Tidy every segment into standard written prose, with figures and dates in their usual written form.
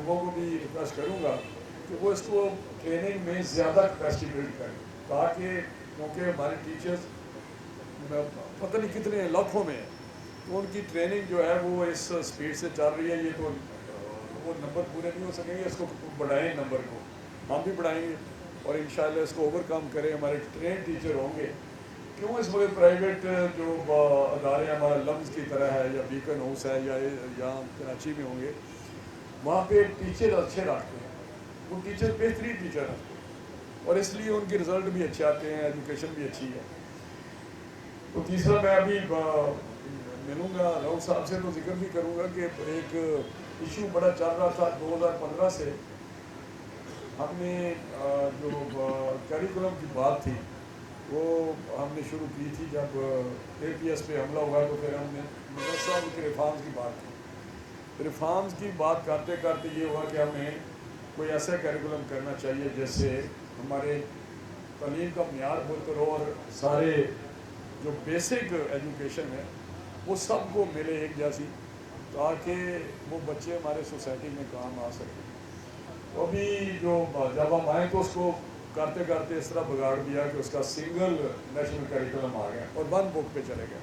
شعبوں کو بھی ریکویسٹ کروں گا کہ وہ اس کو ٹریننگ میں زیادہ کیپیسٹی بلڈ کریں، تاکہ کیونکہ ہمارے ٹیچرز پتہ نہیں کتنے لاکھوں میں ہیں، تو ان کی ٹریننگ جو ہے وہ اس سپیڈ سے چل رہی ہے، یہ تو وہ نمبر پورے نہیں ہو سکیں گے، اس کو بڑھائیں نمبر کو، ہم بھی بڑھائیں گے اور انشاءاللہ اس کو اوور کم کریں، ہمارے ٹرین ٹیچر ہوں گے۔ کیوں اس وقت پرائیویٹ جو ادارے ہمارا لمز کی طرح ہے یا بیکن ہاؤس ہے یا یہاں کراچی میں ہوں گے، وہاں پہ ٹیچر اچھے رکھتے ہیں، وہ ٹیچر بہترین ٹیچر رکھتے ہیں اور اس لیے ان کے رزلٹ بھی اچھے آتے ہیں، ایجوکیشن بھی اچھی ہے۔ تو تیسرا میں ابھی ملوں گا راؤ صاحب سے تو ذکر بھی کروں گا کہ ایک ایشو بڑا چل رہا تھا 2015 سے، ہم نے جو کیریکولم کی بات تھی وہ ہم نے شروع کی تھی جب اے پی ایس پہ حملہ ہوا، تو پھر ہم نے مدرسہ کے ریفارمز کی بات کی۔ ریفارمز کی بات کرتے کرتے یہ ہوا کہ ہمیں کوئی ایسا کیریکولم کرنا چاہیے جس سے ہمارے تعلیم کا معیار بہتر ہو اور سارے جو بیسک ایجوکیشن ہے وہ سب کو ملے ایک جیسی، تاکہ وہ بچے ہمارے سوسائٹی میں کام آ سکیں۔ تو ابھی جو جب ہم آئیں تو اس کو کرتے کرتے اس طرح بگاڑ دیا کہ اس کا سنگل نیشنل کیریکولم آ گیا اور ون بک پہ چلے گئے،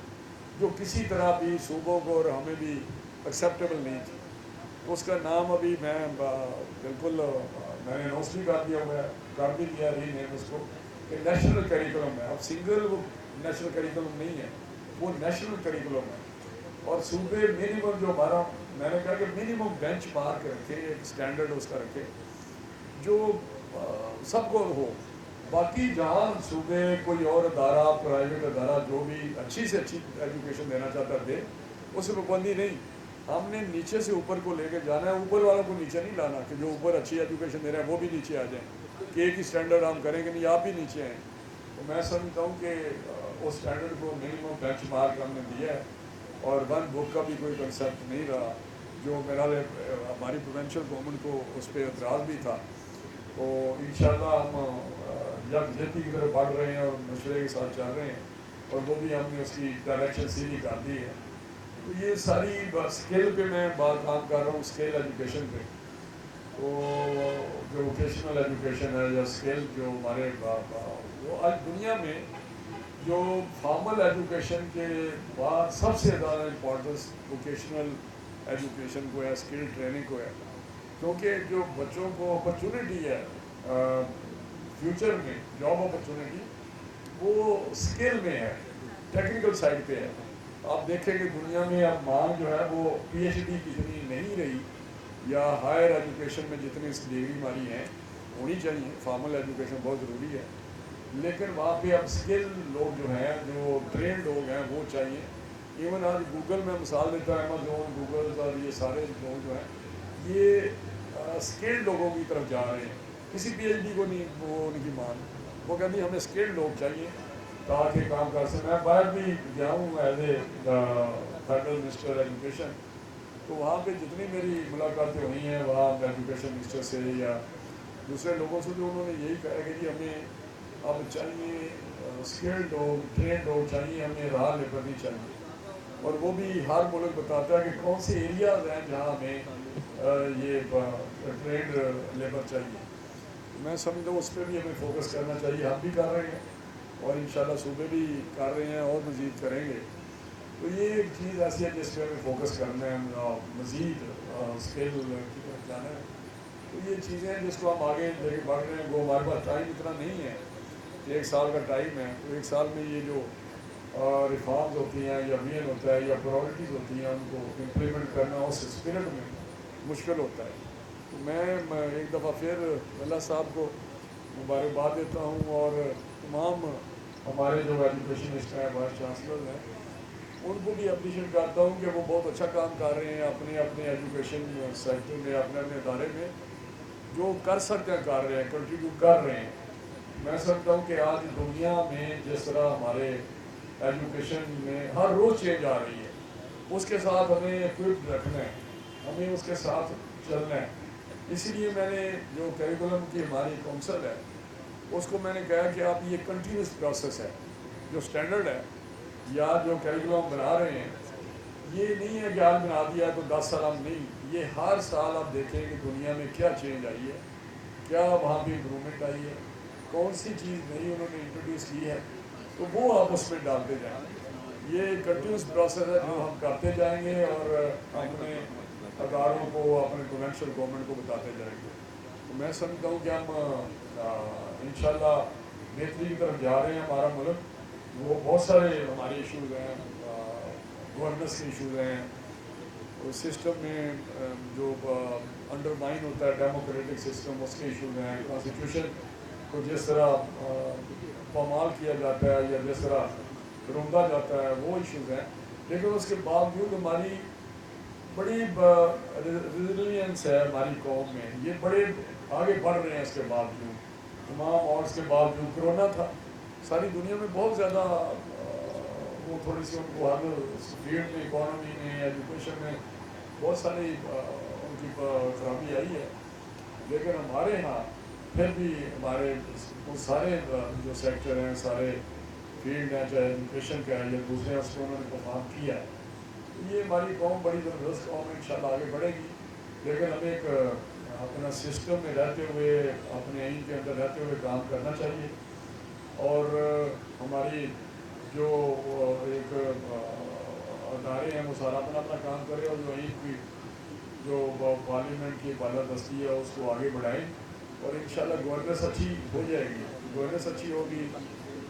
جو کسی طرح بھی صوبوں کو اور ہمیں بھی ایکسیپٹیبل نہیں تھی۔ تو اس کا نام ابھی میں بالکل میں نے اناؤنس بھی کر دیا ہوا ہے، کر بھی دیا ری نیم اس کو کہ نیشنل کیریکولم ہے۔ اب سنگل وہ نیشنل کیریکولم نہیں ہے، وہ نیشنل کیریکولم ہے، اور صوبے منیمم جو ہمارا میں نے کہا کہ منیمم بینچ مارک رکھے، ایک اسٹینڈرڈ اس کا رکھے جو سب کو ہو۔ باقی جہاں صوبے کوئی اور ادارہ پرائیویٹ ادارہ جو بھی اچھی سے اچھی ایجوکیشن دینا چاہتا دے، اس میں پابندی نہیں، ہم نے نیچے سے اوپر کو لے کے جانا ہے، اوپر والوں کو نیچے نہیں لانا کہ جو اوپر اچھی ایجوکیشن دے رہے ہیں وہ بھی نیچے آ جائیں کہ ایک ہی اسٹینڈرڈ ہم کریں کہ نہیں آپ بھی نیچے ہیں۔ تو میں سمجھتا ہوں کہ اس اسٹینڈرڈ کو منیمم بینچ مارک ہم نے دیا ہے، اور ون بک کا بھی کوئی کنسیپٹ نہیں رہا، جو میرا ہماری پروونشل گورنمنٹ کو اس پہ اعتراض بھی تھا۔ تو انشاءاللہ ہم یکجہتی کی طرف بڑھ رہے ہیں اور مشورے کے ساتھ چل رہے ہیں، اور وہ بھی ہم نے اس کی ڈائریکشن سیدھی کر دی ہے۔ تو یہ ساری اسکل پہ میں بات کام کر رہا ہوں، اسکل ایجوکیشن پہ۔ تو جو ووکیشنل ایجوکیشن ہے یا اسکل جو ہمارے وہ آج دنیا میں جو فارمل ایجوکیشن کے بعد سب سے زیادہ امپورٹنس ووکیشنل ایجوکیشن کو ہے، اسکل ٹریننگ کو ہے، کیونکہ جو بچوں کو اپرچونیٹی ہے فیوچر میں جاب اپرچونیٹی وہ اسکل میں ہے، ٹیکنیکل سائڈ پہ ہے۔ آپ دیکھیں کہ دنیا میں اب مانگ جو ہے وہ پی ایچ ڈی کی اتنی نہیں رہی، یا ہائر ایجوکیشن میں جتنی ڈگری ہماری ہیں ہونی چاہیے، فارمل ایجوکیشن بہت ضروری ہے، لیکن وہاں پہ اب اسکل لوگ جو ہیں جو ٹرینڈ لوگ ہیں وہ چاہیے۔ ایون آج گوگل میں مثال دیتا ہے، امیزون، گوگل اور یہ سارے لوگ جو ہیں یہ اسکلڈ لوگوں کی طرف جا رہے ہیں، کسی پی ایچ ڈی کو نہیں وہ ان کی مان، وہ کہتی ہمیں اسکلڈ لوگ چاہیے تاکہ کام کر سکیں۔ میں باہر بھی گیا ہوں as a federal minister education, تو وہاں پہ جتنی میری ملاقاتیں ہوئی ہیں وہاں ایجوکیشن منسٹر سے یا دوسرے لوگوں سے، جو انہوں نے یہی کہا کہ جی ہمیں اب چاہیے اسکلڈ لوگ، ٹرینڈ لوگ چاہیے، ہمیں راہ لیبر نہیں چاہیے، اور وہ بھی ہر ملک بتاتا ہے کہ کون سے ایریاز ہیں جہاں ہمیں یہ ٹرینڈ لیبر چاہیے۔ میں سمجھتا ہوں اس پہ بھی ہمیں فوکس کرنا چاہیے، ہم بھی کر رہے ہیں اور انشاءاللہ صوبے بھی کر رہے ہیں اور مزید کریں گے۔ تو یہ ایک چیز ایسی ہے جس پہ ہمیں فوکس کرنا ہے، مزید اسکل کی طرف جانا ہے۔ تو یہ چیزیں ہیں جس کو ہم آگے لے کے بڑھ رہے ہیں، وہ ہمارے پاس ٹائم اتنا نہیں ہے کہ 1 سال کا ٹائم ہے، تو 1 سال میں یہ جو ریفارمز ہوتی ہیں یا وین ہوتا ہے یا پرائورٹیز ہوتی ہیں ان کو امپلیمنٹ کرنا اس اسپرٹ میں مشکل ہوتا ہے۔ تو میں ایک دفعہ پھر اللہ صاحب کو مبارکباد دیتا ہوں، اور تمام ہمارے جو ایجوکیشنسٹ ہیں، وائس چانسلر ہیں، ان کو بھی اپریشیٹ کرتا ہوں کہ وہ بہت اچھا کام کر رہے ہیں اپنے اپنے ایجوکیشن سیکٹر میں، اپنے اپنے ادارے میں، جو کر سکتے ہیں کر رہے ہیں، کنٹریبیوٹ کر رہے ہیں۔ میں سمجھتا ہوں کہ آج دنیا میں جس طرح ہمارے ایجوکیشن میں ہر روز چینج آ رہی ہے، اس کے ساتھ ہمیں ایکوپڈ رکھنا ہے، ہمیں اس کے ساتھ چلنا ہے۔ اسی لیے میں نے جو کیریکولم کی ہماری کونسل ہے اس کو میں نے کہا کہ آپ یہ کنٹینیوس پروسیس ہے، جو اسٹینڈرڈ ہے یا جو کیریکولم بنا رہے ہیں یہ نہیں ہے کہ آج بنا دیا تو 10 سال ہم نہیں, یہ ہر سال آپ دیکھیں کہ دنیا میں کیا چینج آئی ہے, کیا وہاں بھی امپرومنٹ آئی ہے, کون سی چیز نئی انہوں نے انٹروڈیوس کی ہے, تو وہ آپ اس میں ڈالتے جائیں. یہ کنٹینیوس پروسیس ہے جو ہم کرتے جائیں گے اور اپنے اداروں کو, اپنے پروونشل گورنمنٹ کو بتاتے جائیں گے. تو میں سمجھتا ہوں کہ ہم انشاءاللہ بہتری کی طرف جا رہے ہیں. ہمارا ملک وہ بہت سارے ہمارے ایشوز ہیں, گورننس کے ایشوز ہیں, سسٹم میں جو انڈرمائن ہوتا ہے ڈیموکریٹک سسٹم, اس کے ایشوز ہیں, کانسٹیٹیوشن کو جس طرح پامال کیا جاتا ہے یا جس طرح روندا جاتا ہے, وہ ایشوز ہیں. لیکن اس کے باوجود ہماری بڑی ریزیلینس ہے ہماری قوم میں, یہ بڑے آگے بڑھ رہے ہیں. اس کے باوجود تمام اور اس کے باوجود کرونا تھا, ساری دنیا میں بہت زیادہ وہ تھوڑی سی ان کو ہر فیلڈ میں, اکانومی میں, ایجوکیشن میں بہت ساری ان کی خرابی آئی ہے. لیکن ہمارے یہاں پھر بھی ہمارے وہ سارے جو سیکٹر ہیں, سارے فیلڈ ہیں, چاہے ایجوکیشن کا ہے یا دوسرے, اس کو انہوں نے پرفارم کیا ہے. یہ ہماری قوم بڑی زبردست قوم ہے, انشاءاللہ آگے بڑھے گی. لیکن ہمیں ایک اپنا سسٹم میں رہتے ہوئے, اپنے آئین کے اندر رہتے ہوئے کام کرنا چاہیے. اور ہماری جو ایک ادارے ہیں وہ سارا اپنا اپنا کام کرے, اور جو آئین کی جو پارلیمنٹ کی بالادستی ہے اس کو آگے بڑھائیں. اور انشاءاللہ گورننس اچھی ہو جائے گی, گورننس اچھی ہوگی.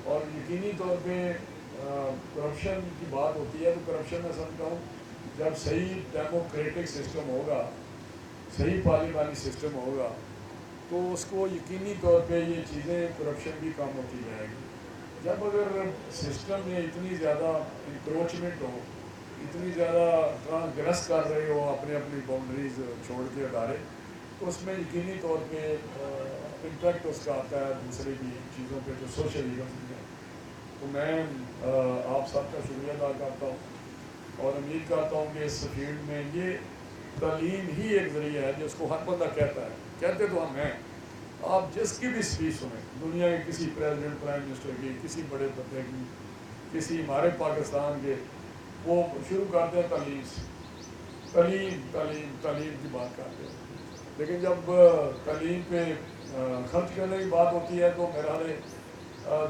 اور یقینی طور پہ کرپشن کی بات ہوتی ہے, تو کرپشن میں سمجھتا ہوں جب صحیح ڈیموکریٹک سسٹم ہوگا, صحیح پارلیمانی سسٹم ہوگا, تو اس کو یقینی طور پہ یہ چیزیں کرپشن بھی کم ہوتی جائے گی. جب اگر سسٹم میں اتنی زیادہ انکروچمنٹ ہو, اتنی زیادہ ٹرانسگریس کر رہے ہو اپنے اپنی باؤنڈریز چھوڑ کے ادارے, تو اس میں یقینی طور پہ امپیکٹ اس کا آتا ہے دوسرے کی چیزوں پہ جو سوشل ایونٹس ہیں. تو میں آپ سب کا شکریہ ادا کرتا ہوں, اور امید کرتا ہوں کہ اس فیلڈ میں یہ تعلیم ہی ایک ذریعہ ہے جس کو ہر بندہ کہتا ہے. کہتے تو ہم ہیں, آپ جس کی بھی اسپیچ سنیں, دنیا کے کسی پریزیڈنٹ, پرائم منسٹر کی, کسی بڑے بندے کی, کسی ہمارے پاکستان کے, وہ شروع کرتے ہیں تعلیم سے, تعلیم تعلیم تعلیم کی بات کرتے ہیں. لیکن جب تعلیم پہ خرچ کرنے کی بات ہوتی ہے تو میرا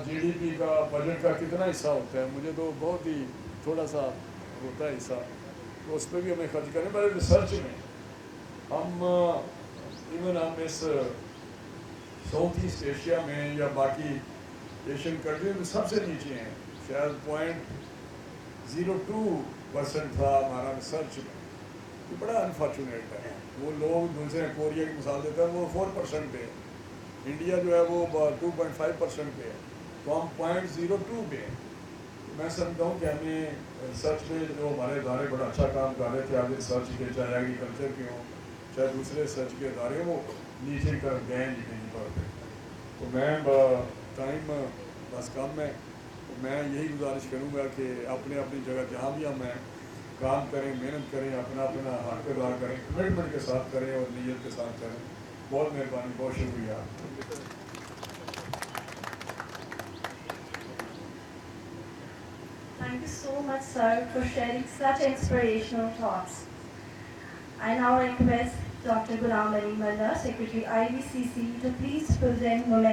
جی ڈی پی کا, بجٹ کا کتنا حصہ ہوتا ہے, مجھے تو بہت ہی تھوڑا سا ہوتا ہے حصہ, تو اس پہ بھی ہمیں خرچ کریں. پر ریسرچ میں ہم ایون ہم اس ساؤتھ ایسٹ ایشیا میں یا باقی ایشین کنٹریز میں سب سے نیچے ہیں. شاید 0.02% تھا ہمارا ریسرچ میں. یہ بڑا انفارچونیٹ ہے. وہ لوگ دوسرے کوریا کی مثال دیتے ہیں, وہ 4% پہ ہے, انڈیا جو ہے وہ 2.5% پہ ہے, تو ہم 0.02 پہ ہیں. میں سمجھتا ہوں کہ ہمیں ریسرچ میں جو ہمارے ادارے بڑا اچھا کام کر رہے تھے, آج ریسرچ کے, چاہے ایگریکلچر کے ہوں, چاہے دوسرے ریسرچ کے ادارے ہوں, وہ نیچے کی طرف گئے یقینی طور پہ. تو میں ٹائم بس کم ہے, تو میں یہی گزارش کروں گا کہ اپنے اپنی جگہ جہاں بھی ہم ہیں کام کریں, محنت کریں, اپنا اپنا حق ادا کریں, کمٹمنٹ کے ساتھ کریں اور نیت کے ساتھ کریں. بہت مہربانی, بہت شکریہ. Thank you so much, sir, for sharing such inspirational thoughts. I now request Dr. Ghulam Ali Malla, Secretary IVCC, to please present